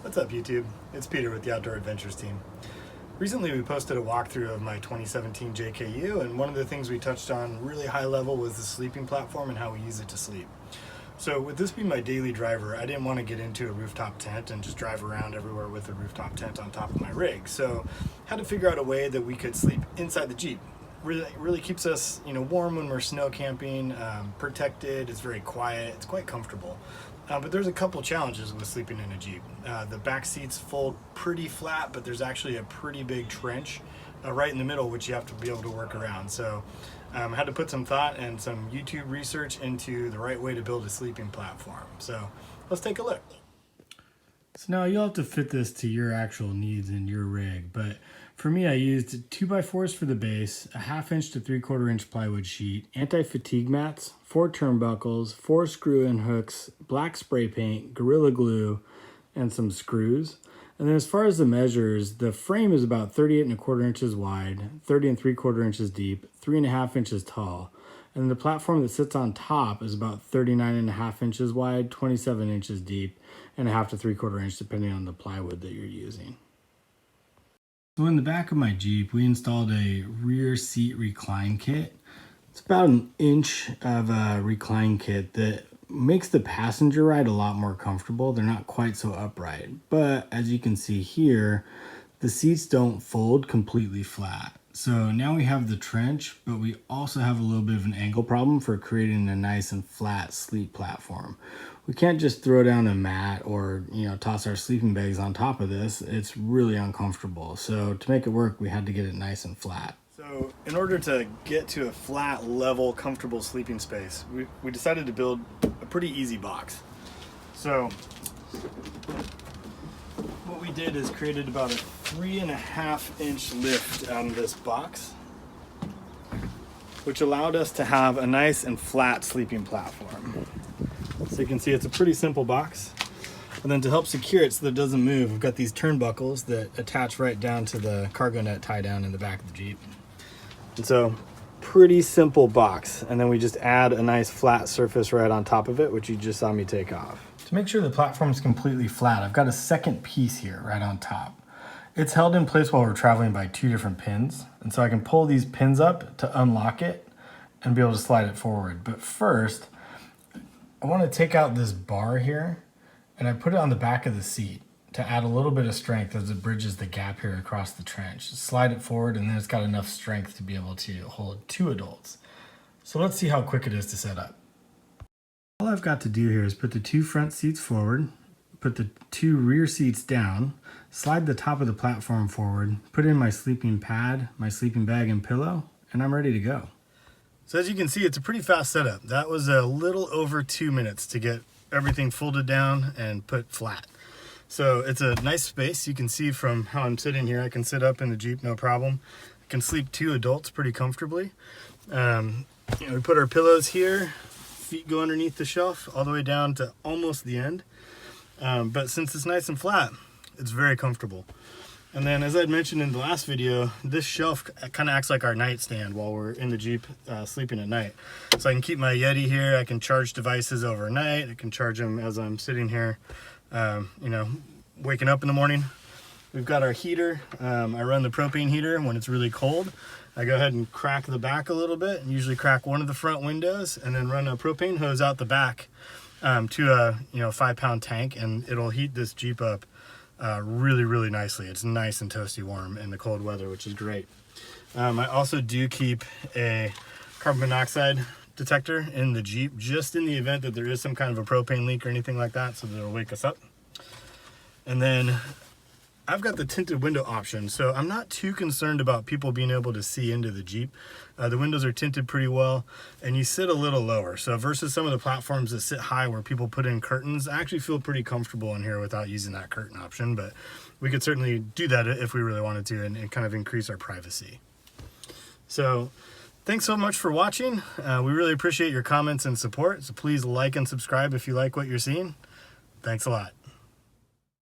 What's up, YouTube? It's Peter with the Outdoor Adventures team. Recently we posted a walkthrough of my 2017 JKU, and one of the things we touched on really high level was the sleeping platform and how we use it to sleep. So with this being my daily driver, I didn't want to get into a rooftop tent and just drive around everywhere with a rooftop tent on top of my rig. So I had to figure out a way that we could sleep inside the Jeep. Really keeps us, warm when we're snow camping, protected. It's very quiet. It's quite comfortable. But there's a couple challenges with sleeping in a Jeep. The back seats fold pretty flat, but there's actually a pretty big trench right in the middle, which you have to be able to work around. So I had to put some thought and some YouTube research into the right way to build a sleeping platform. So let's take a look. So now you'll have to fit this to your actual needs in your rig, but for me I used 2x4s for the base, a 1/2 inch to 3/4 inch plywood sheet, anti-fatigue mats, 4 turnbuckles, 4 screw-in hooks, black spray paint, Gorilla Glue, and some screws. And then as far as the measures, the frame is about 38¼ inches wide, 30¾ inches deep, 3½ inches tall. And the platform that sits on top is about 39½ inches wide, 27 inches deep, and 1/2 to 3/4 inch depending on the plywood that you're using. So in the back of my Jeep, we installed a rear seat recline kit. It's about 1 inch of a recline kit that makes the passenger ride a lot more comfortable. They're not quite so upright, but as you can see here, the seats don't fold completely flat. So now we have the trench, but we also have a little bit of an angle problem for creating a nice and flat sleep platform. We can't just throw down a mat or toss our sleeping bags on top of this. It's really uncomfortable. So to make it work, we had to get it nice and flat. So in order to get to a flat, level, comfortable sleeping space, we decided to build a pretty easy box. So what we did is created about a 3½ inch lift out of this box, which allowed us to have a nice and flat sleeping platform. So you can see it's a pretty simple box. And then to help secure it so that it doesn't move, we've got these turnbuckles that attach right down to the cargo net tie down in the back of the Jeep. And so pretty simple box. And then we just add a nice flat surface right on top of it, which you just saw me take off. To make sure the platform is completely flat, I've got a second piece here right on top. It's held in place while we're traveling by 2 different pins. And so I can pull these pins up to unlock it and be able to slide it forward. But first, I want to take out this bar here and I put it on the back of the seat to add a little bit of strength as it bridges the gap here across the trench. Slide it forward and then it's got enough strength to be able to hold 2 adults. So let's see how quick it is to set up. All I've got to do here is put the 2 front seats forward, put the 2 rear seats down, slide the top of the platform forward, put in my sleeping pad, my sleeping bag and pillow, and I'm ready to go. So as you can see, it's a pretty fast setup. That was a little over 2 minutes to get everything folded down and put flat. So it's a nice space. You can see from how I'm sitting here, I can sit up in the Jeep, no problem. I can sleep 2 adults pretty comfortably. We put our pillows here, feet go underneath the shelf all the way down to almost the end. But since it's nice and flat, it's very comfortable. And then as I'd mentioned in the last video, this shelf kind of acts like our nightstand while we're in the Jeep sleeping at night. So I can keep my Yeti here, I can charge devices overnight, I can charge them as I'm sitting here, waking up in the morning. We've got our heater. I run the propane heater when it's really cold. I go ahead and crack the back a little bit, and usually crack one of the front windows, and then run a propane hose out the back to a 5-pound tank, and it'll heat this Jeep up really nicely. It's nice and toasty warm in the cold weather, which is great. I also do keep a carbon monoxide detector in the Jeep, just in the event that there is some kind of a propane leak or anything like that, so that it'll wake us up. And then I've got the tinted window option, so I'm not too concerned about people being able to see into the Jeep. The windows are tinted pretty well, and you sit a little lower. So versus some of the platforms that sit high where people put in curtains, I actually feel pretty comfortable in here without using that curtain option, but we could certainly do that if we really wanted to and kind of increase our privacy. So thanks so much for watching. We really appreciate your comments and support, so please like and subscribe if you like what you're seeing. Thanks a lot.